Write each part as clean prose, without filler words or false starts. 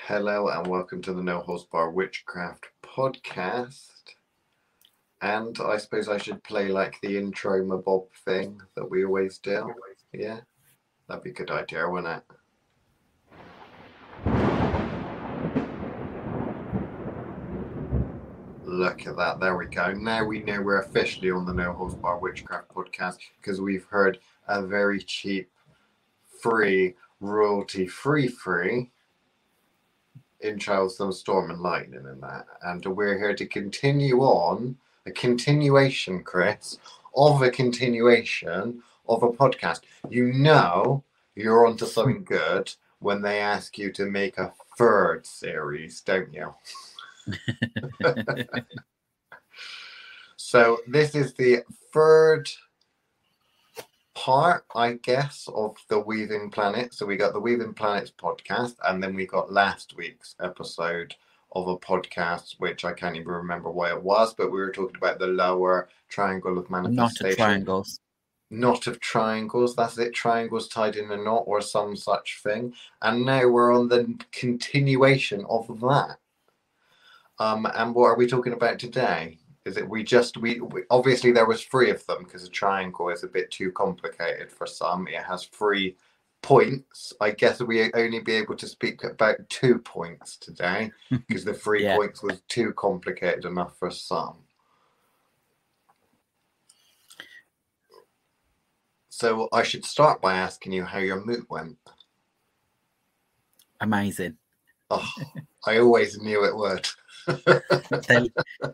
Hello and welcome to the No Holds Bar Witchcraft podcast. And I suppose I should play like the intro mabob thing that we always do. Yeah, that'd be a good idea, wouldn't it? Look at that, there we go. Now we know we're officially on the No Holds Bar Witchcraft podcast because we've heard a very cheap, free, royalty-free intro of some storm and lightning in that. And we're here to continue on a continuation, Chris, of a continuation of a podcast. You know you're onto something good when they ask you to make a third series, don't you? So this is the third part, I guess, of the Weaving Planet. So we got the Weaving Planets podcast, and then we got last week's episode of a podcast, which I can't even remember what it was, but we were talking about the lower triangle of manifestation. Knot of triangles. Knot of triangles, that's it, triangles tied in a knot or some such thing. And now we're on the continuation of that. And what are we talking about today? Is it we obviously there was 3 of them because a triangle is a bit too complicated for some. It has 3 points. I guess we only be able to speak about 2 points today because the 3 points was too complicated enough for some. So I should start by asking you how your moot went. Amazing. Oh, I always knew it would.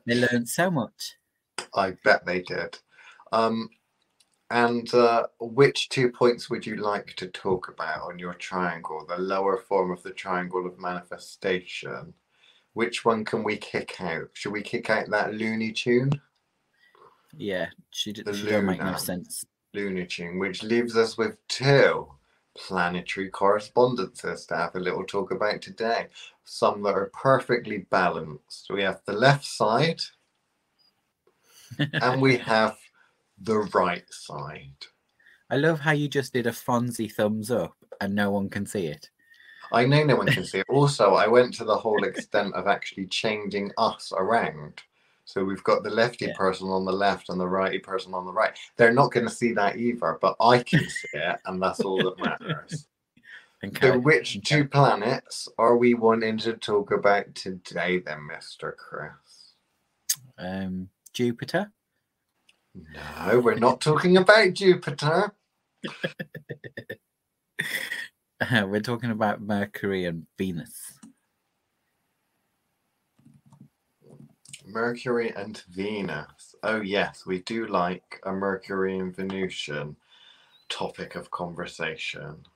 They learned so much. I bet they did. And which 2 points would you like to talk about on your triangle, the lower form of the triangle of manifestation? Which one can we kick out? Should we kick out that Looney Tune? Yeah, she don't make no sense. Looney Tune, which leaves us with 2 planetary correspondences to have a little talk about today. Some that are perfectly balanced. We have the left side and we have the right side. I love how you just did a Fonzie thumbs up and no one can see it. I know no one can see it. Also, I went to the whole extent of actually changing us around. So we've got the lefty person on the left and the righty person on the right. They're not going to see that either, but I can see it, and that's all that matters. Okay. So which 2 planets are we wanting to talk about today then, Mr. Chris? Jupiter? No, we're not talking about Jupiter. We're talking about Mercury and Venus. Mercury and Venus. Oh yes, we do like a Mercury and Venusian topic of conversation.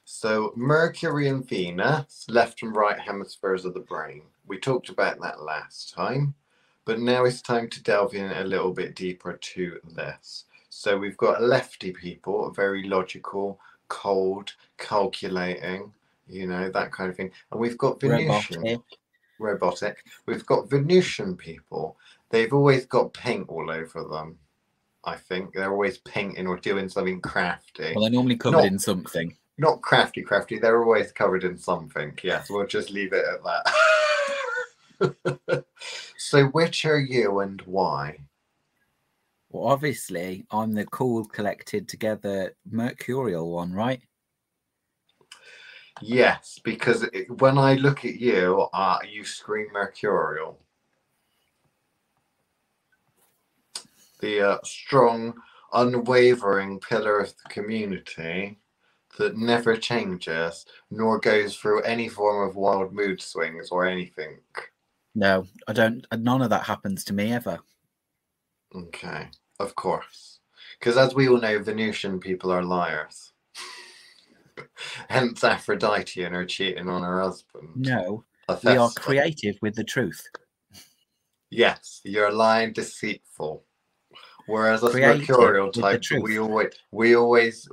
So Mercury and Venus, left and right hemispheres of the brain. We talked about that last time, but now it's time to delve in a little bit deeper to this. So we've got lefty people, very logical, cold, calculating, you know, that kind of thing. And we've got Venusian. Robotic. We've got Venusian people. They've always got paint all over them. I think they're always painting or doing something crafty. Well, they're normally covered in something. Not crafty. They're always covered in something. Yes, we'll just leave it at that. So which are you and why? Well, obviously, I'm the cool, collected together Mercurial one, right? Yes, because when I look at you, you scream Mercurial. The strong, unwavering pillar of the community that never changes, nor goes through any form of wild mood swings or anything. No, I don't. None of that happens to me ever. Okay, of course. Because as we all know, Venusian people are liars. Hence Aphrodite and her cheating on her husband. No, we are creative with the truth. Yes, you're lying, deceitful. Whereas us Mercurial type, we always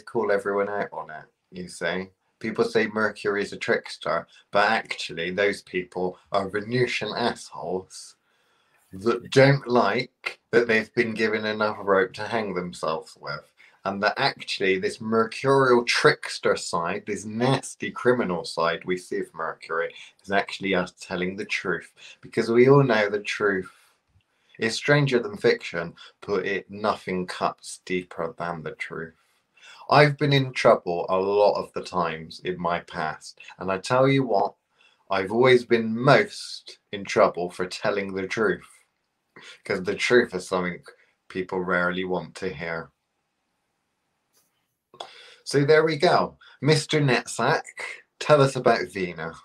call everyone out on it. You see, people say Mercury is a trickster, but actually those people are Venusian assholes that don't like that they've been given enough rope to hang themselves with. and that actually this mercurial trickster side, this nasty criminal side we see of Mercury, is actually us telling the truth, because we all know the truth is stranger than fiction, but nothing cuts deeper than the truth. I've been in trouble a lot of the times in my past, and I tell you what, I've always been most in trouble for telling the truth, because the truth is something people rarely want to hear. So there we go. Mr. Netsack, tell us about Venus.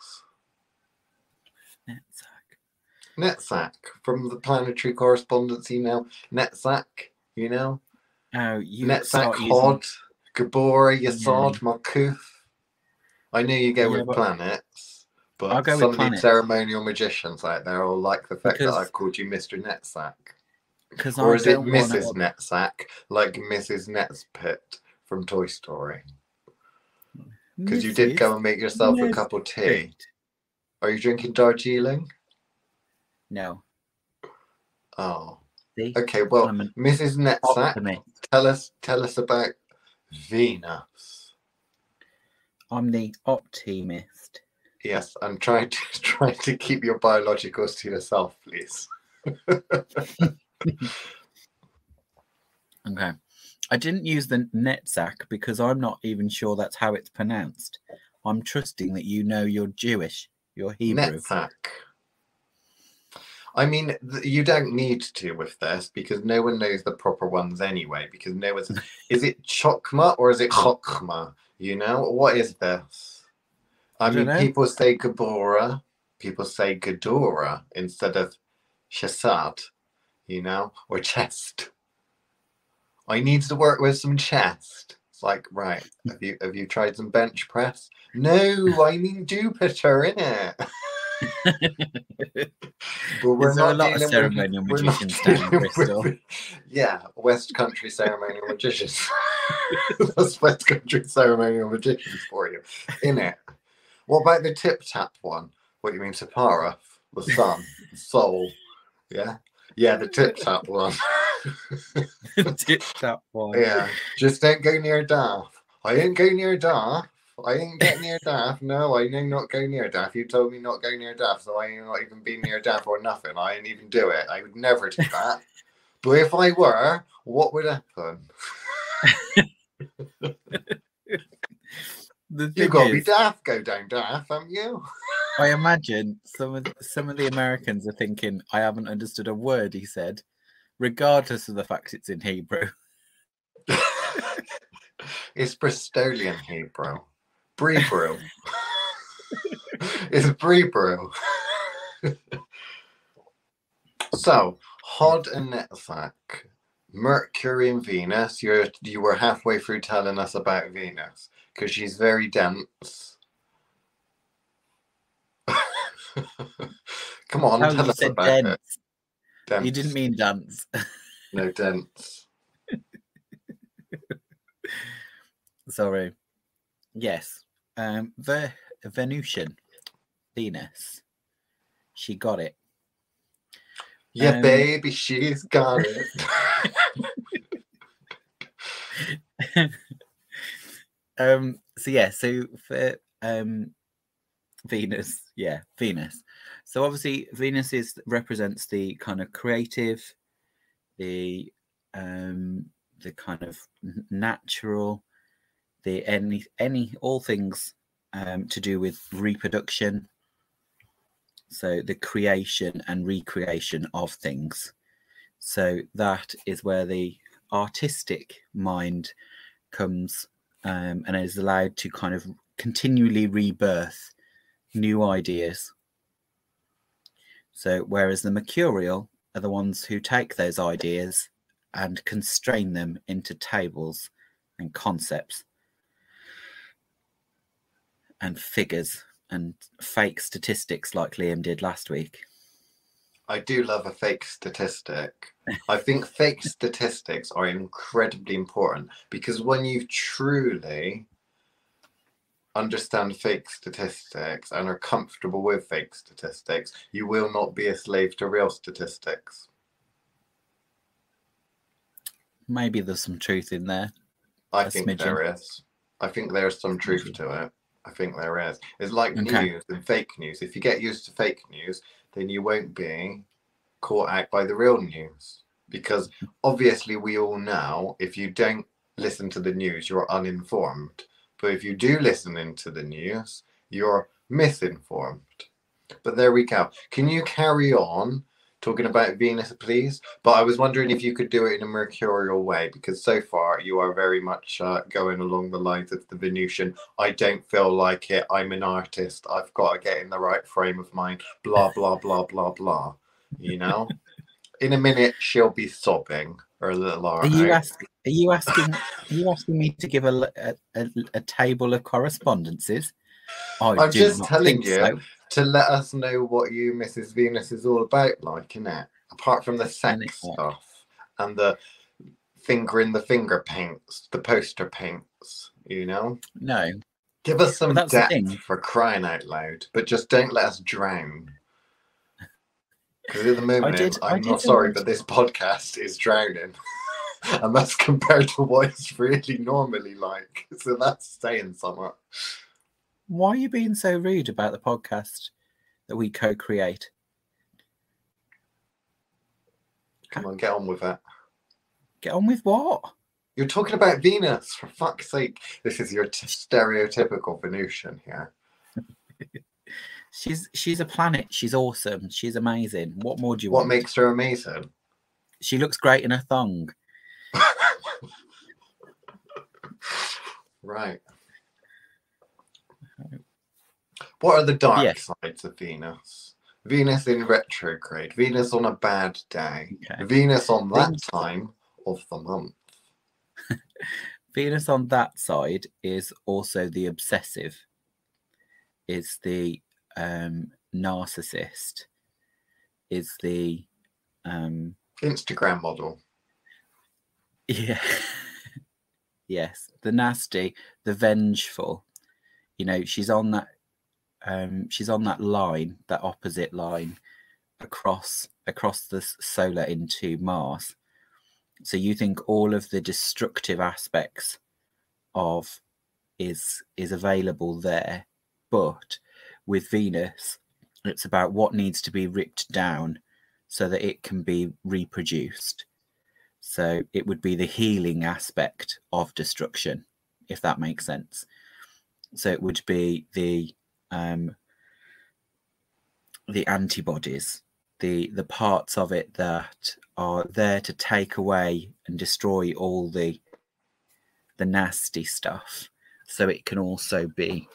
Netsack, from the planetary correspondence email. Netsack, you know? Oh, you Netsack, Hod, Gabora, Yasod, Malkuth. I knew you go with planets, but some of the ceremonial magicians out there will like the fact that I've called you Mr. Netsack. Or is it Mrs. Netsack, like Mrs. Netspit from Toy Story? Because you did go and make yourself a cup of tea. Are you drinking Darjeeling? No. Oh. Okay, well, Mrs. Netsack, tell us about Venus. I'm the optimist. Yes, and try to keep your biologicals to yourself, please. Okay. I didn't use the Netsack because I'm not even sure that's how it's pronounced. I'm trusting that you know you're Jewish, you're Hebrew. Netsack. I mean, you don't need to with this because no one knows the proper ones anyway. Because no one's. Is it Chokma or is it Chokma? You know, what is this? I mean, people say Gabora, people say Gadora instead of Shasad, you know, or chest. I need to work with some chest. It's like, right, have you tried some bench press? No, I mean Jupiter, innit? But we're Is there a lot of ceremonial magicians down in Bristol? Yeah, West Country ceremonial magicians. That's West Country ceremonial magicians for you, innit? What about the tip tap one? What you mean, Sapara, the sun, the soul? Yeah, yeah, the tip tap one. Tip tap one. Yeah, just don't go near Daft. I ain't go near Daft. I ain't get near Daft. No, I ain't not go near Daft. You told me not go near Daft, so I ain't not even been near Daft or nothing. I ain't even do it. I would never do that. But if I were, what would happen? You got to be daft, go down Daft, haven't you? I imagine some of the Americans are thinking, I haven't understood a word he said, regardless of the fact it's in Hebrew. It's Bristolian Hebrew. Brebrew. It's Brebrew. So, Hod and Netsack, Mercury and Venus. You were halfway through telling us about Venus because she's very dense. Come on, tell us about it. Dense. You didn't mean dance. No, dense. Sorry. Yes. The Venusian, Venus. She got it. Yeah, baby, she's got it. So for Venus, Venus. So obviously Venus represents the kind of creative, the kind of natural, the all things to do with reproduction. So the creation and recreation of things. So that is where the artistic mind comes and is allowed to kind of continually rebirth new ideas. So whereas the Mercurial are the ones who take those ideas and constrain them into tables and concepts and figures and fake statistics like Liam did last week. I do love a fake statistic. I think fake statistics are incredibly important because when you truly understand fake statistics and are comfortable with fake statistics, you will not be a slave to real statistics. Maybe there's some truth in there. I A think smidgen. there is. I think there's some truth to it. I think there is. It's like Okay. news and fake news. If you get used to fake news, then you won't be caught out by the real news. Because obviously we all know if you don't listen to the news, you're uninformed. But if you do listen into the news, you're misinformed. But there we go. Can you carry on talking about Venus, please? But I was wondering if you could do it in a mercurial way, because so far you are very much going along the lines of the Venusian. I don't feel like it. I'm an artist. I've got to get in the right frame of mind. Blah, blah, blah, blah, blah. You know? In a minute, she'll be sobbing. Or a little Are you asking me to give a table of correspondences? I I'm do just not telling think you so. to let us know what you, Mrs. Venus, is all about, like, innit? Apart from the sex stuff and the finger in the finger paints, the poster paints, you know? No. Give us some that's the depth thing. for crying out loud, but just don't let us drown. Because at the moment, I'm not sorry, but this podcast is drowning. And that's compared to what it's really normally like. So that's saying something. Why are you being so rude about the podcast that we co-create? Come on, get on with it. Get on with what? You're talking about Venus, for fuck's sake. This is your stereotypical Venusian here. She's a planet. She's awesome. She's amazing. What more do you want? What makes her amazing? She looks great in a thong. Right. What are the dark sides of Venus? Venus in retrograde. Venus on a bad day. Okay. Venus on that time of the month. Venus on that side is also the obsessive. Is the narcissist. Is the Instagram model. Yeah. Yes, the nasty, the vengeful. You know, she's on that line, that opposite line across the solar into Mars. So you think all of the destructive aspects of is available there, but with Venus, it's about what needs to be ripped down so that it can be reproduced. So it would be the healing aspect of destruction, if that makes sense. So it would be the antibodies, the parts of it that are there to take away and destroy all the nasty stuff. So it can also be,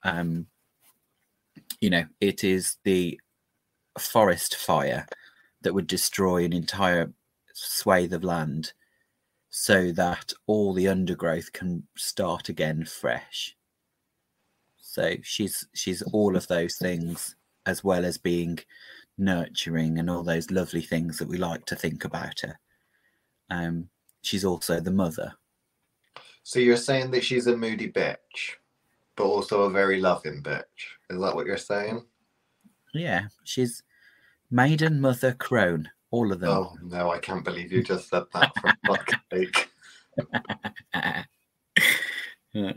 you know, it is the forest fire that would destroy an entire swathe of land so that all the undergrowth can start again fresh. So she's all of those things, as well as being nurturing and all those lovely things that we like to think about her. She's also the mother. So you're saying that she's a moody bitch, but also a very loving bitch. Is that what you're saying? Yeah, she's maiden, mother, crone. All of them. Oh no, I can't believe you just said that for fuck's sake. Yeah.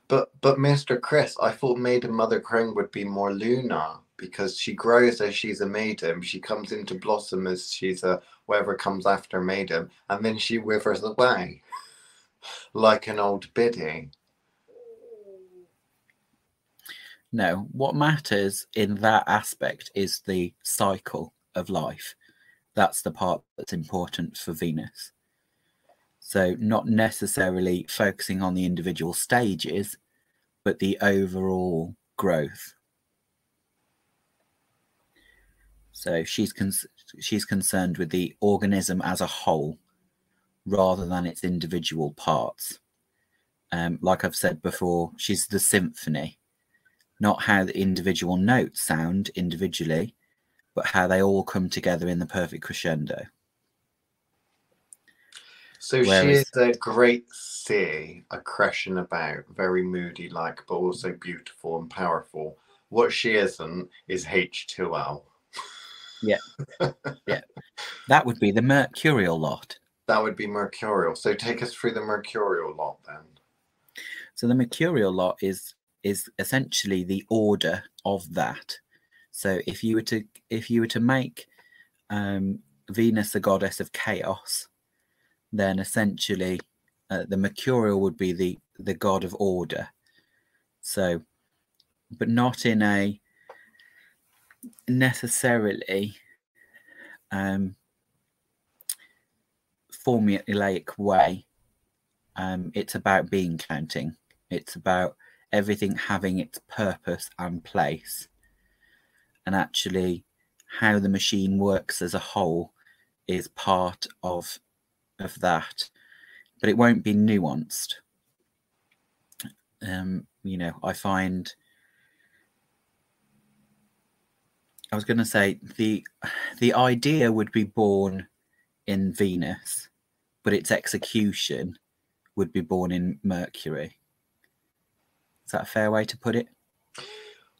But Mr. Chris, I thought Maiden Mother Crone would be more Luna, because she grows as she's a maiden. She comes into blossom as she's a whatever comes after maiden, and then she withers away like an old biddy. No, what matters in that aspect is the cycle of life. That's the part that's important for Venus. So not necessarily focusing on the individual stages, but the overall growth. So she's concerned with the organism as a whole rather than its individual parts. Like I've said before, she's the symphony, not how the individual notes sound individually, but how they all come together in the perfect crescendo. So she is a great sea, a crashing about, very moody like, but also beautiful and powerful. What she isn't is H2O. Yeah. Yeah. That would be the Mercurial lot. That would be Mercurial. So take us through the Mercurial lot then. So the Mercurial lot is essentially the order of that. So if you were to make Venus the goddess of chaos, then essentially the Mercurial would be the god of order. So, but not in a necessarily formulaic way. It's about bean counting. It's about everything having its purpose and place. And actually how the machine works as a whole is part of that. But it won't be nuanced. I find, I was going to say the idea would be born in Venus, but its execution would be born in Mercury. Is that a fair way to put it?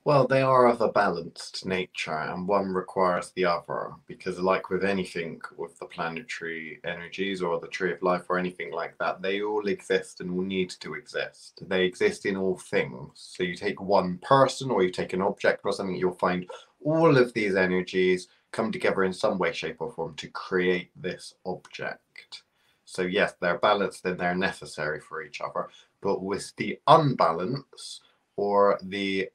Well, they are of a balanced nature, and one requires the other, because like with anything with the planetary energies or the tree of life or anything like that, they all exist and all need to exist. They exist in all things. So you take one person or you take an object or something, you'll find all of these energies come together in some way, shape or form to create this object. So yes, they're balanced and they're necessary for each other, but with the unbalance or the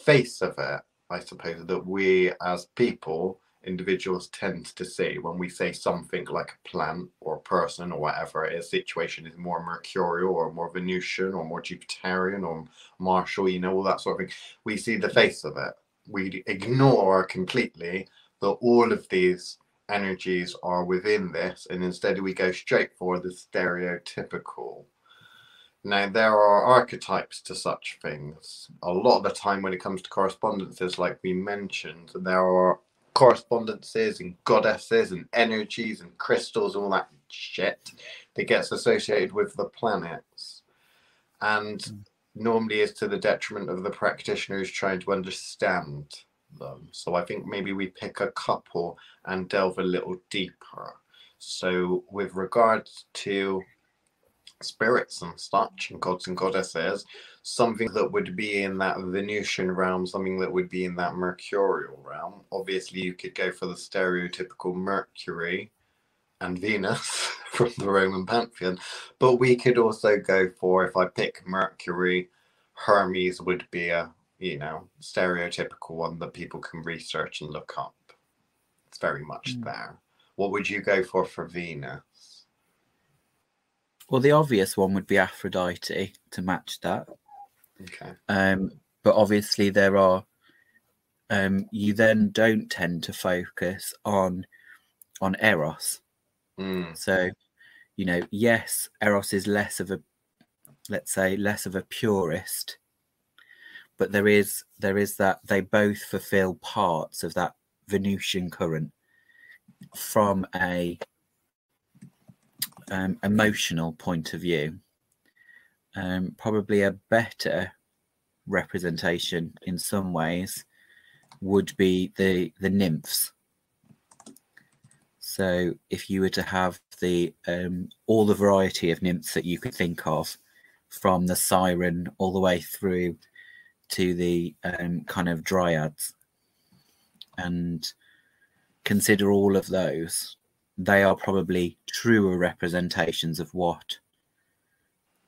face of it, I suppose, that we as people, individuals, tend to see when we say something like a plant or a person or whatever, a situation is more Mercurial or more Venusian or more Jupiterian or martial, all that sort of thing. We see the face of it. We ignore completely that all of these energies are within this, and instead we go straight for the stereotypical. Now, there are archetypes to such things. A lot of the time when it comes to correspondences, like we mentioned, there are correspondences and goddesses and energies and crystals, all that shit that gets associated with the planets. And normally is to the detriment of the practitioner who's trying to understand them. So I think maybe we pick a couple and delve a little deeper. So with regards to spirits and such and gods and goddesses, something that would be in that Venusian realm, something that would be in that Mercurial realm. Obviously you could go for the stereotypical Mercury and Venus from the Roman pantheon, but we could also go for, if I pick Mercury, Hermes would be a stereotypical one that people can research and look up. It's very much there. What would you go for Venus? Well, the obvious one would be Aphrodite to match that. Okay. But obviously there are, you then don't tend to focus on Eros. So, yes, Eros is less of a purist, but there is that they both fulfill parts of that Venusian current from a emotional point of view. Probably a better representation in some ways would be the nymphs. So if you were to have the all the variety of nymphs that you could think of, from the siren all the way through to the kind of dryads, and consider all of those, they are probably truer representations of what,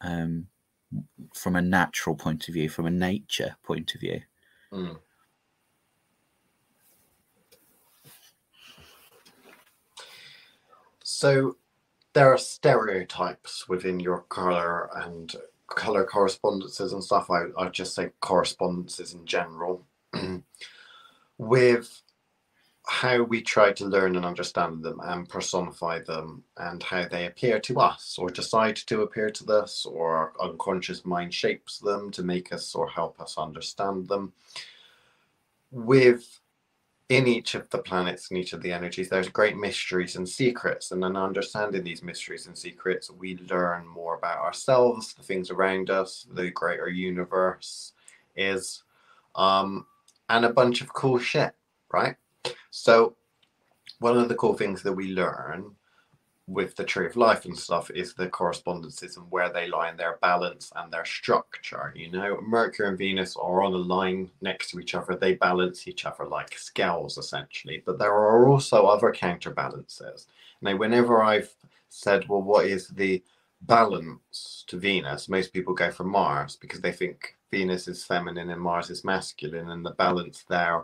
from a natural point of view, from a nature point of view. So there are stereotypes within your color and color correspondences and stuff. I'd just say correspondences in general with how we try to learn and understand them and personify them, and how they appear to us or decide to appear to us, or our unconscious mind shapes them to make us or help us understand them. In each of the planets and each of the energies, there's great mysteries and secrets, and in understanding these mysteries and secrets, we learn more about ourselves, the things around us, the greater universe is, and a bunch of cool shit, right? So one of the cool things that we learn with the tree of life and stuff is the correspondences and where they lie in their balance and their structure. You know, Mercury and Venus are on a line next to each other. They balance each other like scales, essentially. But there are also other counterbalances. Now, whenever I've said, well, what is the balance to Venus? Most people go for Mars because they think Venus is feminine and Mars is masculine, and the balance there,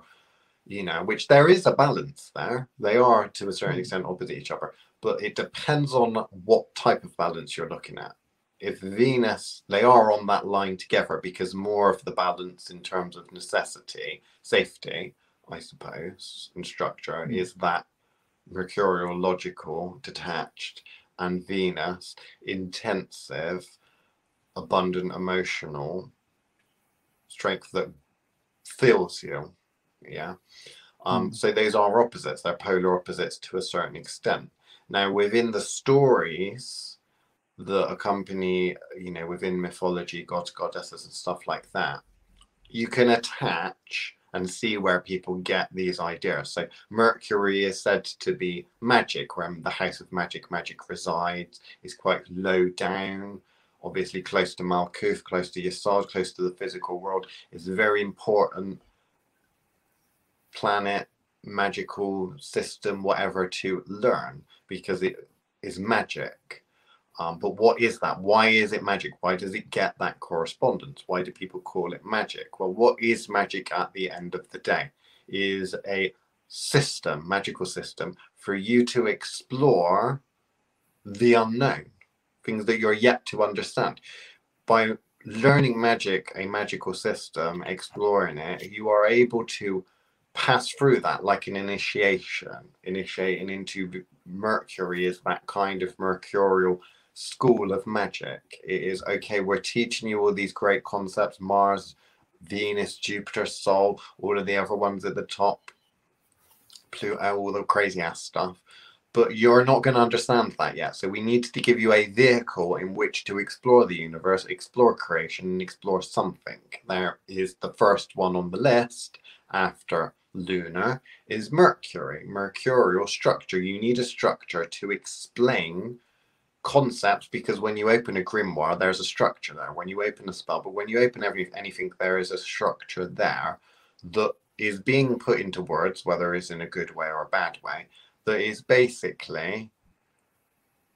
you know, which there is a balance there. They are to a certain extent opposite each other, but it depends on what type of balance you're looking at. If Venus, they are on that line together because more of the balance in terms of necessity, safety, I suppose, and structure is that Mercurial, logical, detached, and Venus, intensive, abundant, emotional, strength that fills you. Yeah. So those are opposites. They're polar opposites to a certain extent. Now, within the stories that accompany, you know, within mythology, gods, goddesses, and stuff like that, you can attach and see where people get these ideas. So Mercury is said to be magic, where the house of magic resides, is quite low down, obviously close to Malkuth, close to Yesod, close to the physical world. It's a very important planet, magical system, whatever, to learn because it is magic. But what is that? Why is it magic? Why does it get that correspondence? Why do people call it magic? Well, what is magic at the end of the day? Is a system, magical system, for you to explore the unknown, things that you're yet to understand. By learning magic, a magical system, exploring it, you are able to pass through that like an initiation. Initiating into Mercury is that kind of mercurial school of magic. It is, okay, we're teaching you all these great concepts, Mars, Venus, Jupiter, Sol, all of the other ones at the top, Pluto, all the crazy ass stuff, but you're not going to understand that yet. So we need to give you a vehicle in which to explore the universe, explore creation, and explore something. There is the first one on the list after lunar is Mercury, mercurial structure. You need a structure to explain concepts, because when you open a grimoire, there's a structure there. When you open a spell, but when you open anything, there is a structure there that is being put into words, whether it's in a good way or a bad way, that is basically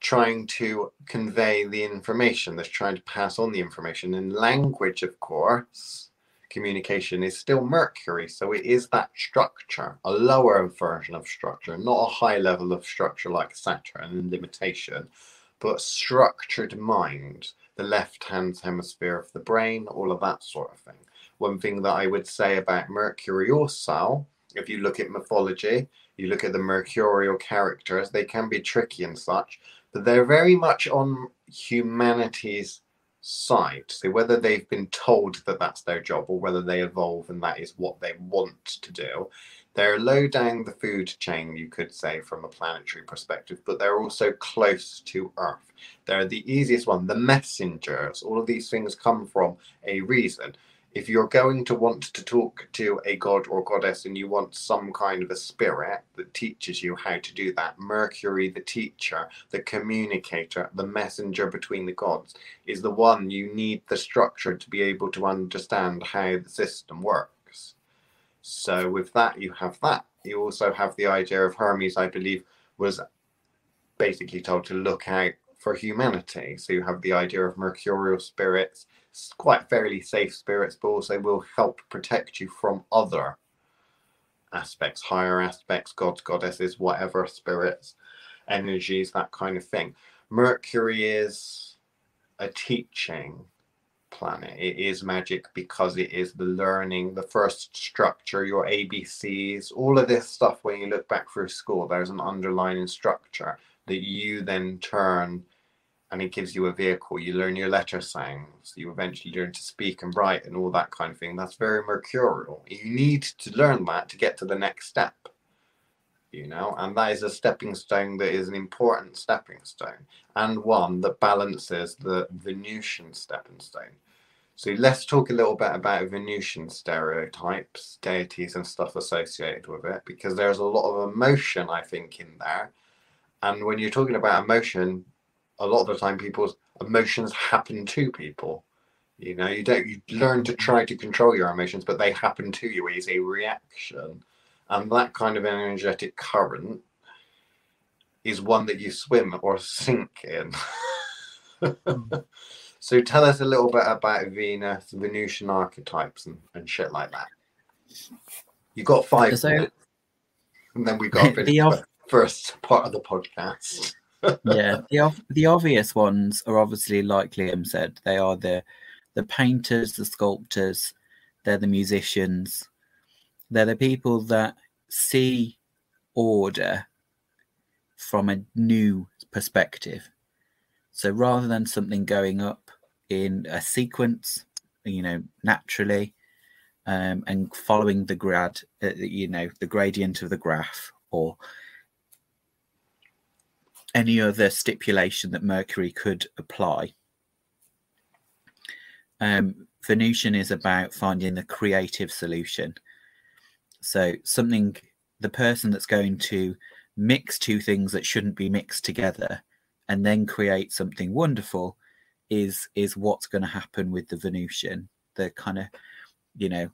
trying to convey the information, that's trying to pass on the information. In language, of course, communication is still Mercury, so it is that structure, a lower version of structure, not a high level of structure like Saturn and limitation, but structured mind, the left-hand hemisphere of the brain, all of that sort of thing. One thing that I would say about Mercury also, if you look at mythology, you look at the mercurial characters, they can be tricky and such, but they're very much on humanity's side. So whether they've been told that that's their job or whether they evolve and that is what they want to do, they're low down the food chain, you could say, from a planetary perspective, but they're also close to Earth. They're the easiest one, the messengers. All of these things come from a reason. If you're going to want to talk to a god or goddess and you want some kind of a spirit that teaches you how to do that, Mercury, the teacher, the communicator, the messenger between the gods, is the one you need the structure to be able to understand how the system works. So with that, you have that. You also have the idea of Hermes, I believe, was basically told to look out for humanity. So you have the idea of mercurial spirits, quite fairly safe spirits, but also will help protect you from other aspects, higher aspects, gods, goddesses, whatever, spirits, energies, that kind of thing. Mercury is a teaching planet. It is magic because it is the learning, the first structure, your ABCs, all of this stuff. When you look back through school, there's an underlying structure that you then turn, and it gives you a vehicle. You learn your letter sounds, you eventually learn to speak and write and all that kind of thing. That's very mercurial. You need to learn that to get to the next step, you know, and that is a stepping stone that is an important stepping stone, and one that balances the Venusian stepping stone. So let's talk a little bit about Venusian stereotypes, deities and stuff associated with it, because there's a lot of emotion, I think, in there. And when you're talking about emotion, a lot of the time people's emotions happen to people. You know, you learn to try to control your emotions, but they happen to you as a reaction. And that kind of energetic current is one that you swim or sink in. So tell us a little bit about Venus, Venusian archetypes and shit like that. You got 5 minutes, and then we've got to finish the first part of the podcast. Yeah, the obvious ones are obviously, like Liam said, they are the painters, the sculptors, they're the musicians, they're the people that see order from a new perspective. So rather than something going up in a sequence, you know, naturally, and following the the gradient of the graph, or any other stipulation that Mercury could apply, Venusian is about finding the creative solution. So the person that's going to mix two things that shouldn't be mixed together and then create something wonderful is what's going to happen with the Venusian. The kind of, you know,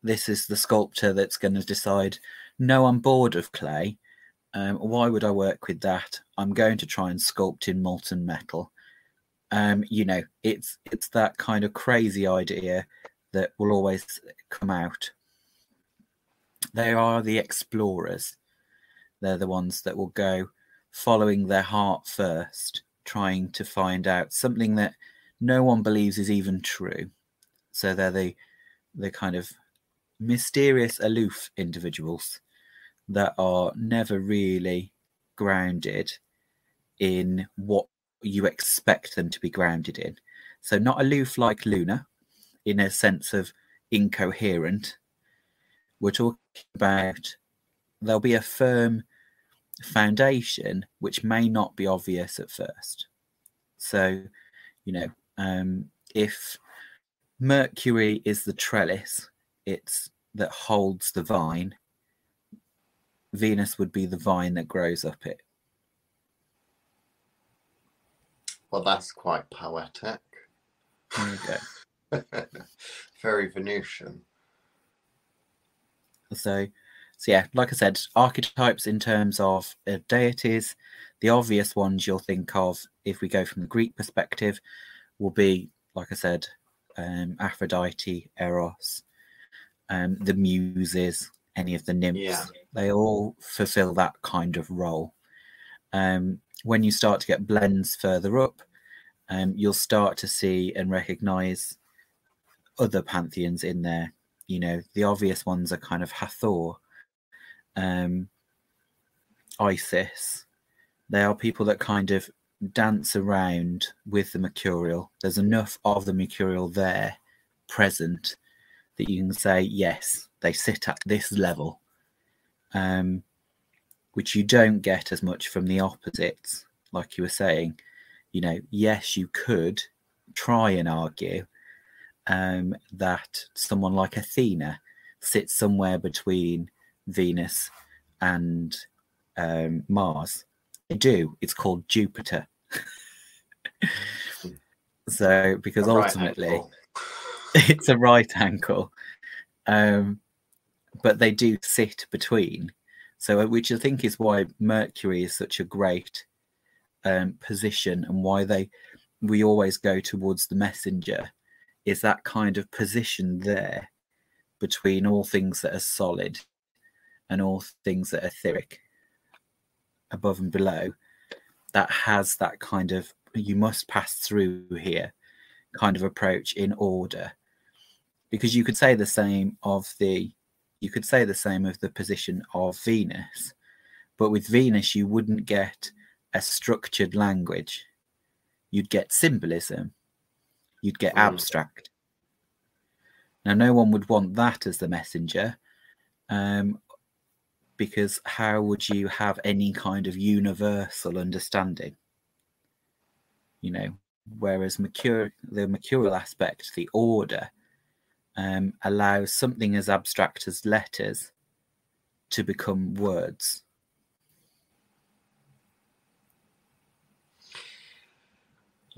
this is the sculptor that's going to decide, no, I'm bored of clay. Why would I work with that? I'm going to try and sculpt in molten metal. You know, it's that kind of crazy idea that will always come out. They are the explorers. They're the ones that will go following their heart first, trying to find out something that no one believes is even true. So they're the kind of mysterious, aloof individuals that are never really grounded in what you expect them to be grounded in. So not aloof like Luna, in a sense of incoherent. We're talking about there'll be a firm foundation which may not be obvious at first. So, you know, if Mercury is the trellis, it's that holds the vine, Venus would be the vine that grows up it. Well, that's quite poetic. There you go. Very Venusian. So yeah, like I said, archetypes in terms of deities, the obvious ones you'll think of if we go from the Greek perspective will be, like I said, Aphrodite, Eros, the Muses, any of the nymphs. Yeah. They all fulfill that kind of role. When you start to get blends further up, you'll start to see and recognize other pantheons in there. You know, the obvious ones are kind of Hathor, Isis. They are people that kind of dance around with the Mercurial. There's enough of the Mercurial there present that you can say, yes, they sit at this level, which you don't get as much from the opposites. Like you were saying, you know, yes, you could try and argue that someone like Athena sits somewhere between Venus and Mars. They do. It's called Jupiter. So, because ultimately it's a right angle, but they do sit between. So, which I think is why Mercury is such a great position, and why we always go towards the messenger, is that kind of position there between all things that are solid and all things that are etheric, above and below, that has that kind of, you must pass through here kind of approach in order. Because you could say the same of the position of Venus, but with Venus you wouldn't get a structured language. You'd get symbolism, you'd get abstract. Now, no one would want that as the messenger, because how would you have any kind of universal understanding? You know, whereas the Mercurial aspect, the order, allows something as abstract as letters to become words.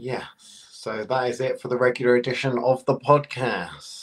Yes. So that is it for the regular edition of the podcast.